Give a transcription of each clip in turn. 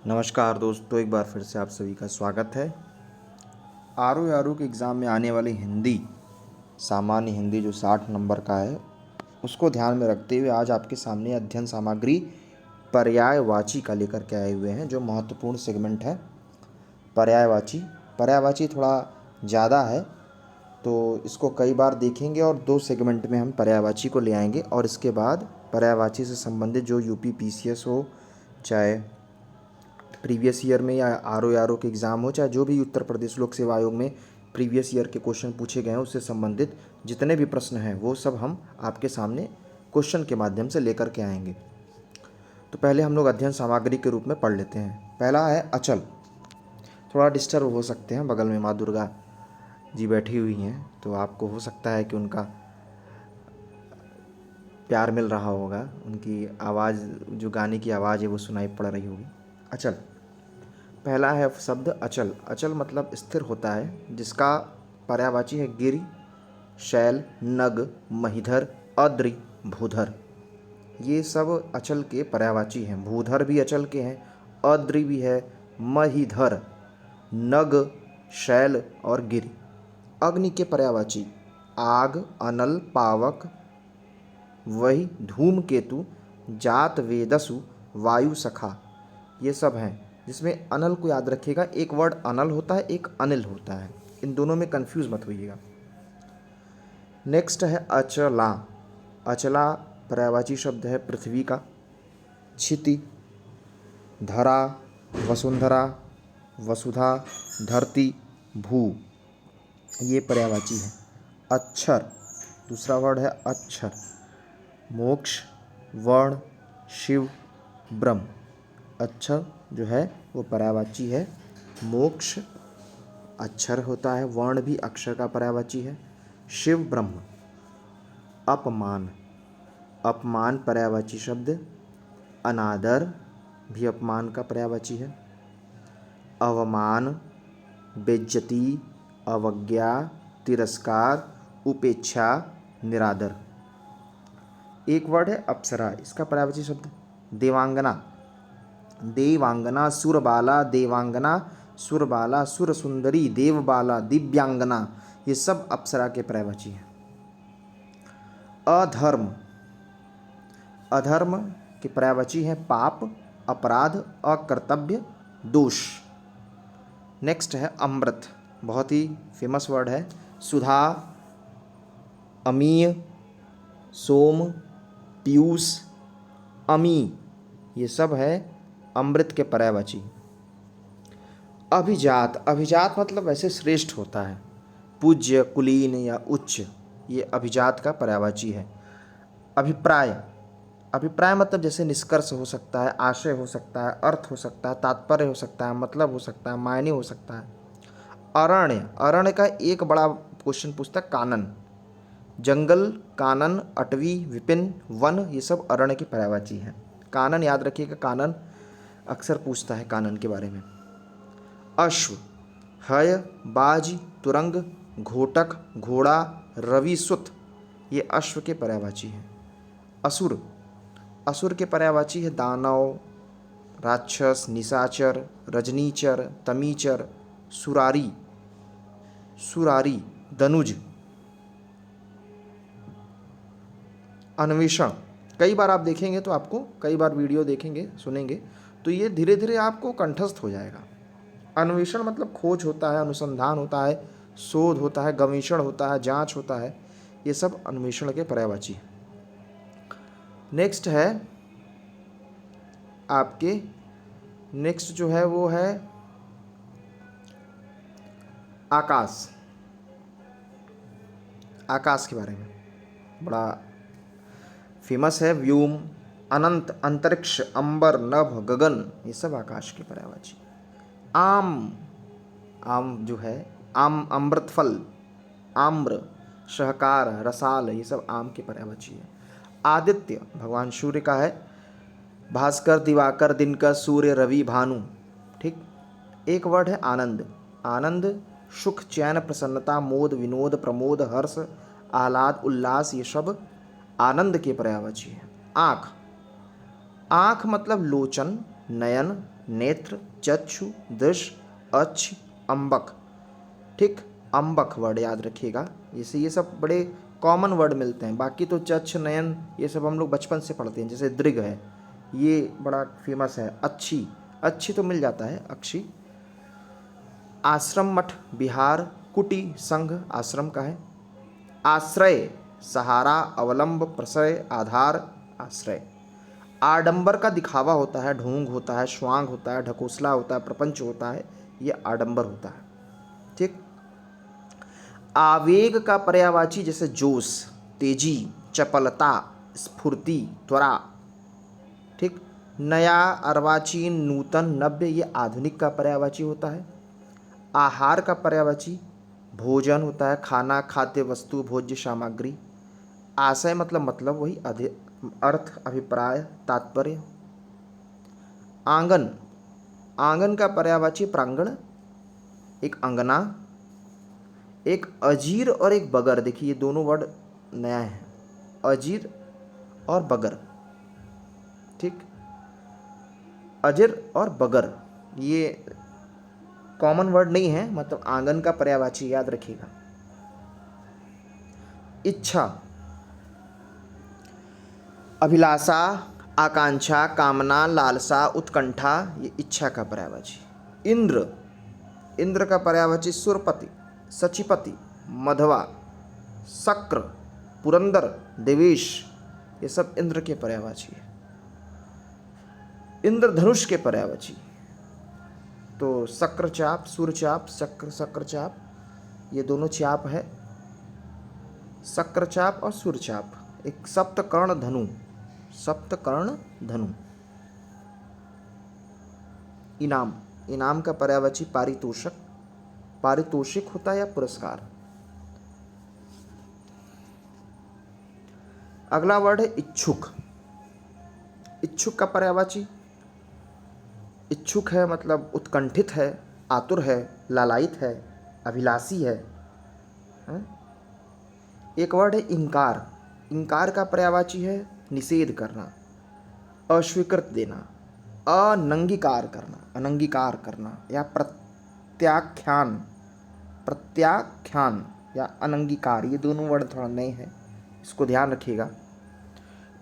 नमस्कार दोस्तों, एक बार फिर से आप सभी का स्वागत है। आर के एग्ज़ाम में आने वाली हिंदी, सामान्य हिंदी जो 60 नंबर का है, उसको ध्यान में रखते हुए आज आपके सामने अध्ययन सामग्री पर्यायवाची का लेकर के आए हुए हैं। जो महत्वपूर्ण सेगमेंट है पर्यायवाची थोड़ा ज़्यादा है, तो इसको कई बार देखेंगे और 2 सेगमेंट में हम पर्यायवाची को ले आएंगे। और इसके बाद पर्यायवाची से संबंधित जो यूपी पीसीएस हो, चाहे प्रीवियस ईयर में या आर के एग्ज़ाम हो, चाहे जो भी उत्तर प्रदेश लोक सेवा आयोग में प्रीवियस ईयर के क्वेश्चन पूछे गए हैं, उससे संबंधित जितने भी प्रश्न हैं वो सब हम आपके सामने क्वेश्चन के माध्यम से लेकर के आएंगे। तो पहले हम लोग अध्ययन सामग्री के रूप में पढ़ लेते हैं। पहला है अचल। थोड़ा डिस्टर्ब हो सकते हैं, बगल में माँ दुर्गा जी बैठी हुई हैं, तो आपको हो सकता है कि उनका प्यार मिल रहा होगा, उनकी आवाज़, जो गाने की आवाज़ है वो सुनाई पड़ रही होगी। अचल, पहला है शब्द अचल। अचल मतलब स्थिर होता है, जिसका पर्यायवाची है गिरि, शैल, नग, महिधर, अद्रि, भूधर। ये सब अचल के पर्यायवाची हैं। भूधर भी अचल के हैं, अद्रि भी है, महिधर, नग, शैल और गिरि। अग्नि के पर्यायवाची आग, अनल, पावक, वही धूमकेतु, जात, वेदसु, वायु, सखा, ये सब हैं। जिसमें अनल को याद रखिएगा, एक वर्ड अनल होता है, एक अनिल होता है, इन दोनों में कंफ्यूज मत होइएगा। नेक्स्ट है अचला। अचला पर्यायवाची शब्द है पृथ्वी का। क्षिति, धरा, वसुंधरा, वसुधा, धरती, भू, ये पर्यायवाची है। अक्षर, दूसरा वर्ड है अक्षर। मोक्ष, वर्ण, शिव, ब्रह्म। अक्षर जो है वो पर्यायवाची है। मोक्ष अक्षर होता है, वर्ण भी अक्षर का पर्यायवाची है। शिव, ब्रह्म। अपमान, अपमान पर्यायवाची शब्द। अनादर भी अपमान का पर्यायवाची है। अवमान, बेइज्जती, अवज्ञा, तिरस्कार, उपेक्षा, निरादर। एक वर्ड है अप्सरा, इसका पर्यायवाची शब्द देवांगना। देवांगना, सुरबाला, देवांगना, सुरबाला, सुरसुंदरी, देवबाला, दिव्यांगना, ये सब अप्सरा के पर्यायवाची हैं। अधर्म, अधर्म के पर्यायवाची हैं पाप, अपराध, अकर्तव्य, दोष। नेक्स्ट है अमृत, बहुत ही फेमस वर्ड है। सुधा, अमीय, सोम, पीयूष, अमी, ये सब है अमृत के पर्यायवाची। अभिजात, अभिजात मतलब वैसे श्रेष्ठ होता है, पूज्य, कुलीन या उच्च, ये अभिजात का पर्यायवाची है। अभिप्राय, अभिप्राय मतलब जैसे निष्कर्ष हो सकता है, आशय हो सकता है, अर्थ हो सकता है, तात्पर्य हो सकता है, मतलब हो सकता है, मायने हो सकता है। अरण्य, अरण्य का एक बड़ा क्वेश्चन पूछता है कानन। जंगल, कानन, अटवी, विपिन, वन, ये सब अरण्य की पर्यायवाची हैं। कानन याद रखिएगा, कानन अक्सर पूछता है कानन के बारे में। अश्व, हय, बाज, तुरंग, घोटक, घोड़ा, रविसुत, ये अश्व के पर्यायवाची हैं। असुर, असुर के पर्यायवाची है दानव, राक्षस, निशाचर, रजनीचर, तमीचर, सुरारी, सुरारी, दनुज। अन्वेषण, कई बार आप देखेंगे तो आपको, कई बार वीडियो देखेंगे, सुनेंगे तो ये धीरे धीरे आपको कंठस्थ हो जाएगा। अन्वेषण मतलब खोज होता है, अनुसंधान होता है, शोध होता है, गवेषण होता है, जांच होता है, ये सब अन्वेषण के पर्यायवाची। नेक्स्ट है आपके, नेक्स्ट जो है वो है आकाश। आकाश के बारे में बड़ा फेमस है। व्योम, अनंत, अंतरिक्ष, अंबर, नभ, गगन, ये सब आकाश के पर्यायवाची। आम, आम जो है आम, अमृत फल, आम्र, सहकार, रसाल, ये सब आम के पर्यायवाची है। आदित्य भगवान सूर्य का है। भास्कर, दिवाकर, दिनकर, सूर्य, रवि, भानु, ठीक। एक वर्ड है आनंद। आनंद सुख, चैन, प्रसन्नता, मोद, विनोद, प्रमोद, हर्ष, आह्लाद, उल्लास, ये सब आनंद के पर्यायवाची है। आँख, आँख मतलब लोचन, नयन, नेत्र, चक्षु, दृश्य, अच्छ, अम्बक। ठीक, अम्बक वर्ड याद रखिएगा। जैसे ये सब बड़े कॉमन वर्ड मिलते हैं, बाकी तो चक्ष, नयन ये सब हम लोग बचपन से पढ़ते हैं। जैसे दृग है, ये बड़ा फेमस है। अच्छी, अच्छी तो मिल जाता है, अक्षी। आश्रम, मठ, विहार, कुटी, संघ आश्रम का है। आश्रय, सहारा, अवलंब, प्रश्रय, आधार, आश्रय। आडंबर का दिखावा होता है, ढोंग होता है, स्वांग होता है, ढकोसला होता है, प्रपंच होता है, ये आडंबर होता है। ठीक। आवेग का पर्यायवाची जैसे जोश, तेजी, चपलता, स्फूर्ति, त्वरा। ठीक। नया, अर्वाचीन, नूतन, नव्य, ये आधुनिक का पर्यायवाची होता है। आहार का पर्यायवाची भोजन होता है, खाना, खाद्य वस्तु, भोज्य सामग्री। आशय मतलब वही अर्थ, अभिप्राय, तात्पर्य। आंगन, आंगन का पर्यायवाची प्रांगण, एक अंगना, एक अजीर और एक बगर। देखिए ये दोनों वर्ड नया है, अजीर और बगर। ठीक, अजीर और बगर ये कॉमन वर्ड नहीं है, मतलब आंगन का पर्यायवाची याद रखिएगा। इच्छा, अभिलाषा, आकांक्षा, कामना, लालसा, उत्कंठा, ये इच्छा का पर्यायवाची। इंद्र, इंद्र का पर्यायवाची सुरपति, सचिपति, मधवा, शक्र, पुरंदर, देवेश, ये सब इंद्र के पर्यायवाची है। इंद्रधनुष के पर्यायवाची तो शक्रचाप, सूर्यचाप, शक्रचाप, ये दोनों चाप है। शक्रचाप और सूर्यचाप। एक सप्तकर्ण धनु, सप्तकर्ण धनु। इनाम, इनाम का पर्यायवाची पारितोषक, पारितोषिक होता है या पुरस्कार। अगला वर्ड है इच्छुक। इच्छुक का पर्यायवाची, इच्छुक है मतलब उत्कंठित है, आतुर है, लालायित है, अभिलाषी है। एक वर्ड है इंकार। इंकार का पर्यायवाची है निषेध करना, अस्वीकृत देना, अनंगीकार करना, अनंगीकार करना, या प्रत्याख्यान, प्रत्याख्यान या अनंगीकार, ये दोनों वर्ड थोड़ा नए हैं, इसको ध्यान रखिएगा।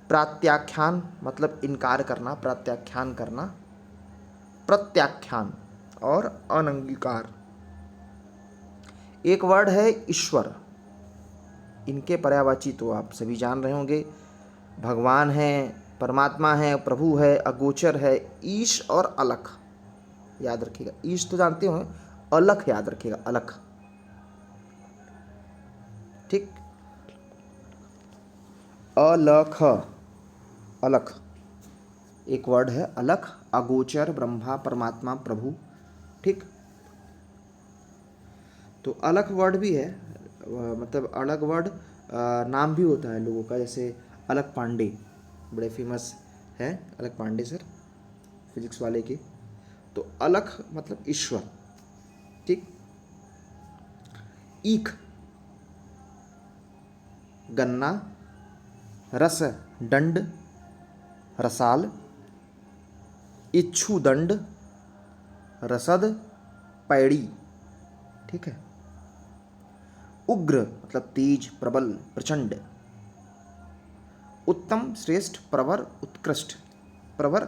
प्रत्याख्यान मतलब इनकार करना, प्रत्याख्यान करना, प्रत्याख्यान, और अनंगीकार। एक वर्ड है ईश्वर। इनके पर्यायवाची तो आप सभी जान रहे होंगे, भगवान है, परमात्मा है, प्रभु है, अगोचर है, ईश और अलख याद रखिएगा। ईश तो जानते हो, अलख याद रखिएगा, अलख। ठीक, अलख, अलख एक वर्ड है, अलख, अगोचर, ब्रह्मा, परमात्मा, प्रभु। ठीक, तो अलख वर्ड भी है, मतलब अलग वर्ड नाम भी होता है लोगों का। जैसे अलख पांडे बड़े फेमस है, अलख पांडे सर, फिजिक्स वाले के। तो अलख मतलब ईश्वर। ठीक, ईख, गन्ना, रस दंड, रसाल, इच्छु दंड, रसद, पैड़ी। ठीक है, उग्र मतलब तेज, प्रबल, प्रचंड। उत्तम, श्रेष्ठ, प्रवर, उत्कृष्ट, प्रवर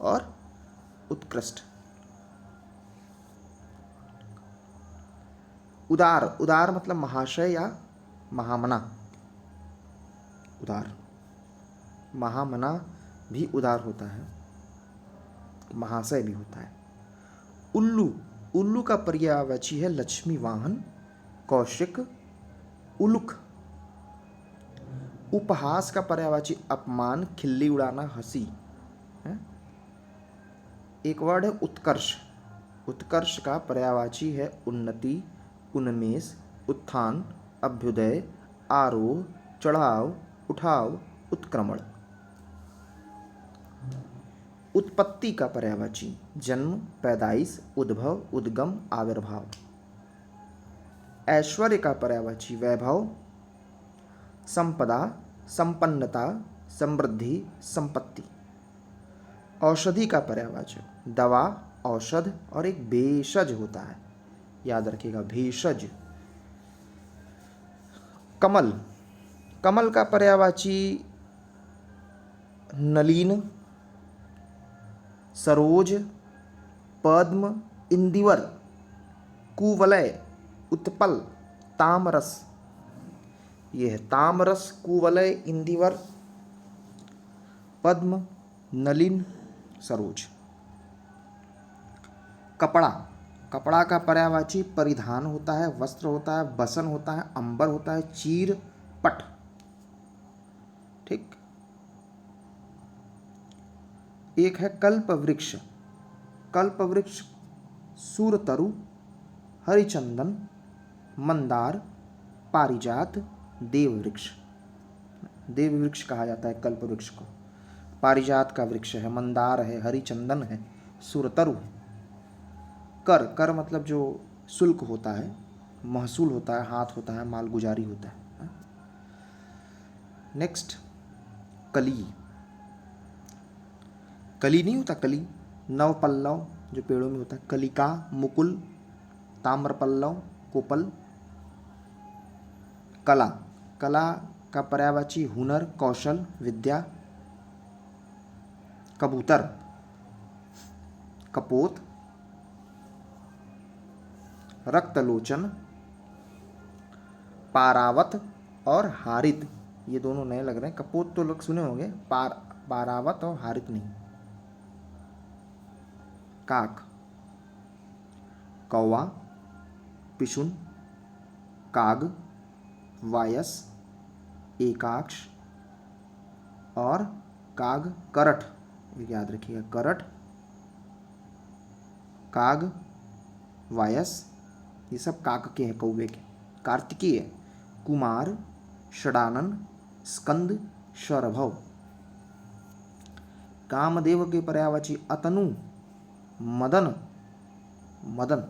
और उत्कृष्ट। उदार, उदार मतलब महाशय या महामना। उदार, महामना भी उदार होता है, महाशय भी होता है। उल्लू, उल्लू का पर्यायवाची है लक्ष्मी वाहन, कौशिक, उलुक। उपहास का पर्यायवाची अपमान, खिल्ली उड़ाना, हंसी है। एक वर्ड है उत्कर्ष। उत्कर्ष का पर्यायवाची है उन्नति, उन्मेष, उत्थान, अभ्युदय, आरोह, चढ़ाव, उठाव, उत्क्रमण। उत्पत्ति का पर्यायवाची जन्म, पैदाइश, उद्भव, उद्गम, आविर्भाव। ऐश्वर्य का पर्यायवाची वैभव, संपदा, संपन्नता, समृद्धि, संपत्ति। औषधि का पर्यायवाची दवा, औषध और एक भेषज होता है, याद रखिएगा, भेषज। कमल, कमल का पर्यायवाची नलीन, सरोज, पद्म, इंदिवर, कुवलय, उत्पल, तामरस। ये है तामरस, कुवलय, इंदिवर, पद्म, नलिन, सरोज। कपड़ा, कपड़ा का पर्यायवाची परिधान होता है, वस्त्र होता है, बसन होता है, अंबर होता है, चीर, पट। ठीक। एक है कल्प वृक्ष, कल्प वृक्ष सूरतरु, हरिचंदन, मंदार, पारिजात, देववृक्ष। देववृक्ष कहा जाता है कल्प वृक्ष को। पारिजात का वृक्ष है, मंदार है, हरिचंदन है, सूरतरु है। कर, कर मतलब जो शुल्क होता है, महसूल होता है, हाथ होता है, मालगुजारी होता है। नेक्स्ट, कली, कली नहीं होता, कली, नवपल्लव जो पेड़ों में होता है, कलिका, मुकुल, ताम्रपल्लव, कोपल। कला, कला का पर्यायवाची हुनर, कौशल, विद्या। कबूतर, कपोत, रक्तलोचन, पारावत और हारित। ये दोनों नए लग रहे हैं, कपोत तो लोग सुने होंगे, पारावत और हारित नहीं। काक, कौवा, पिशुन, काग, वायस, एकाक्ष और काग, करठ। याद रखिएगा, करठ, काग, वायस, ये सब काक के हैं, कौवे के। कार्तिकीय, कुमार, षडानन, स्कंद, शरभव। कामदेव के पर्यायवाची अतनु, मदन, मदन,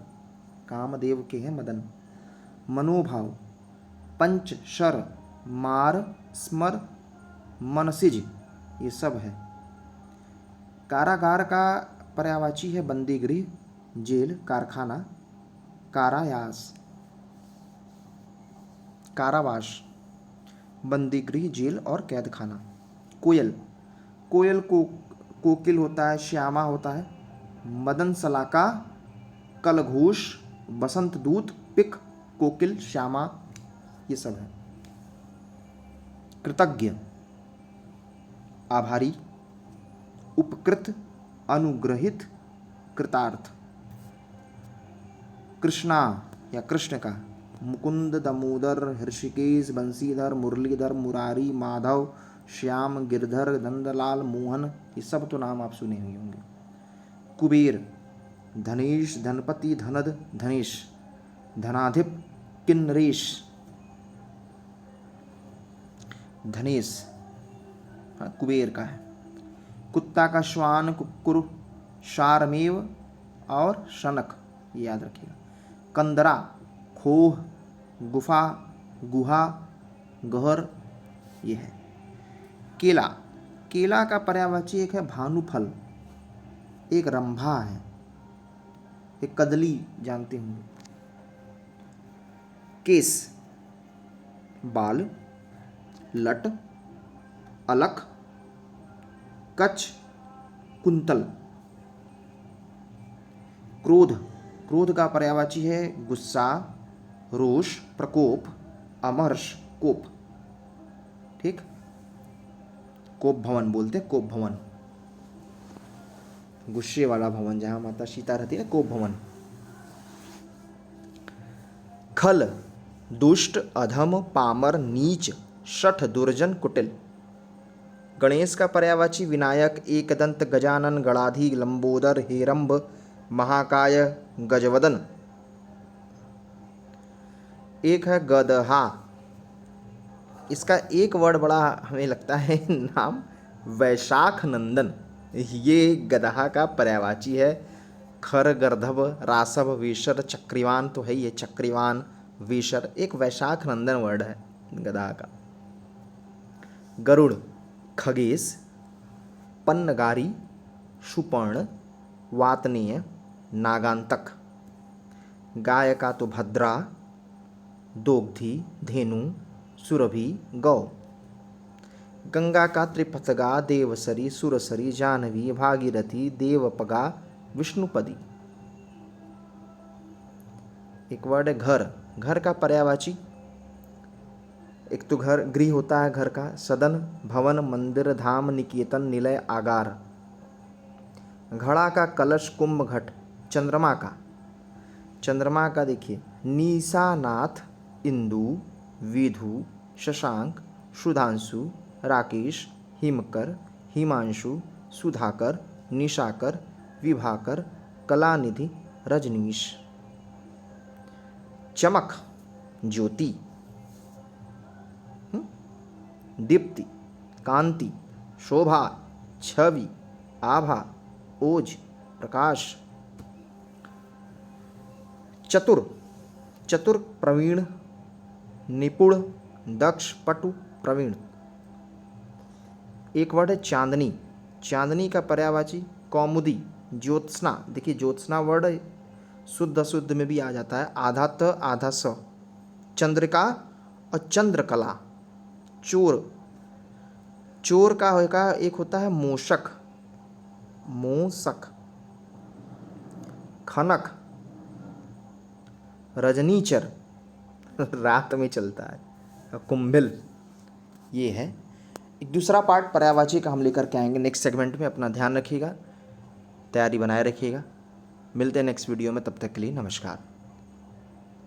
कामदेव के हैं मदन। मनोभाव, पंच, शर, मार, स्मर, मनसिज, ये सब है। कारागार का पर्यायवाची है बंदीगृह, जेल, कारखाना, कारायास, कारावास, बंदीगृह, जेल और कैद खाना। कोयल, कोयल को कोकिल होता है, श्यामा होता है, मदन सलाका, कलघोष, बसंत दूत, पिक, कोकिल, श्यामा, ये सब है। कृतज्ञ, आभारी, उपकृत, अनुग्रहित, कृतार्थ। कृष्णा या कृष्ण का मुकुंद, दामोदर, हृषिकेश, बंशीधर, मुरलीधर, मुरारी, माधव, श्याम, गिरधर, नंदलाल, मोहन, ये सब तो नाम आप सुने हुए होंगे। कुबेर, धनेश, धनपति, धनद, धनेश, धनाधिप, किन्नरेश, धनेश, हाँ, कुबेर का है। कुत्ता का श्वान, कुक्कुर, शारमेव और शनक, ये याद रखिएगा। कंदरा, खोह, गुफा, गुहा, गहर, ये है। केला, केला का पर्यायवाची एक है भानुफल, एक रंभा है, एक कदली जानते होंगे। केस, बाल, लट, अलख, कच्छ, कुंतल। क्रोध, क्रोध का पर्यायवाची है गुस्सा, रोष, प्रकोप, अमर्ष, कोप। ठीक, कोप भवन बोलते हैं, कोप भवन, गुस्से वाला भवन जहां माता सीता रहती है, कोप भवन। खल, दुष्ट, अधम, पामर, नीच, शठ, दुर्जन, कुटिल। गणेश का पर्यायवाची विनायक, एकदंत, गजानन, गणाधि, लंबोदर, हेरंब, महाकाय, गजवदन। एक है गदहा, इसका एक वर्ड बड़ा हमें लगता है नाम, वैशाख नंदन। ये गदहा का पर्यायवाची है। खर, गर्धव, रासव, वेशर, चक्रिवान तो है ये, चक्रिवान, वेशर, एक वैशाख नंदन वर्ड है गदहा का। गरुड़, खगेश, पन्नगारी, सुपर्ण, वातनीय, नागांतक। गाय का तो भद्रा, दोग्धी, धेनु, सुरभि, गौ। गंगा का त्रिपथगा, देवसरी, सुरसरी, जाह्नवी, भागीरथी, देवपगा, विष्णुपदी। एक वर्ड है घर। घर का पर्यायवाची, एक तो घर गृह होता है घर का, सदन, भवन, मंदिर, धाम, निकेतन, निलय, आगार। घड़ा का कलश, कुंभ, घट। चंद्रमा का, चंद्रमा का देखिए निशानाथ, इंदु, विधु, शशांक, सुधांशु, राकेश, हिमकर, हिमांशु, सुधाकर, निशाकर, विभाकर, कलानिधि, रजनीश। चमक, ज्योति, दीप्ति, कांति, शोभा, छवि, आभा, ओज, प्रकाश। चतुर, चतुर, प्रवीण, निपुण, दक्ष, पटु, प्रवीण। एक वर्ड है चांदनी। चांदनी का पर्यायवाची कौमुदी, ज्योत्सना। देखिए ज्योत्सना वर्ड शुद्ध अशुद्ध में भी आ जाता है, आधा त आधा स। चंद्रिका और चंद्रकला। चोर, चोर का होगा एक होता है मूषक, मूषक। खनक, रजनीचर, रात में चलता है, कुंभिल। ये है एक दूसरा पार्ट पर्यायवाची का हम लेकर के आएंगे नेक्स्ट सेगमेंट में। अपना ध्यान रखिएगा, तैयारी बनाए रखिएगा। मिलते हैं नेक्स्ट वीडियो में, तब तक के लिए नमस्कार।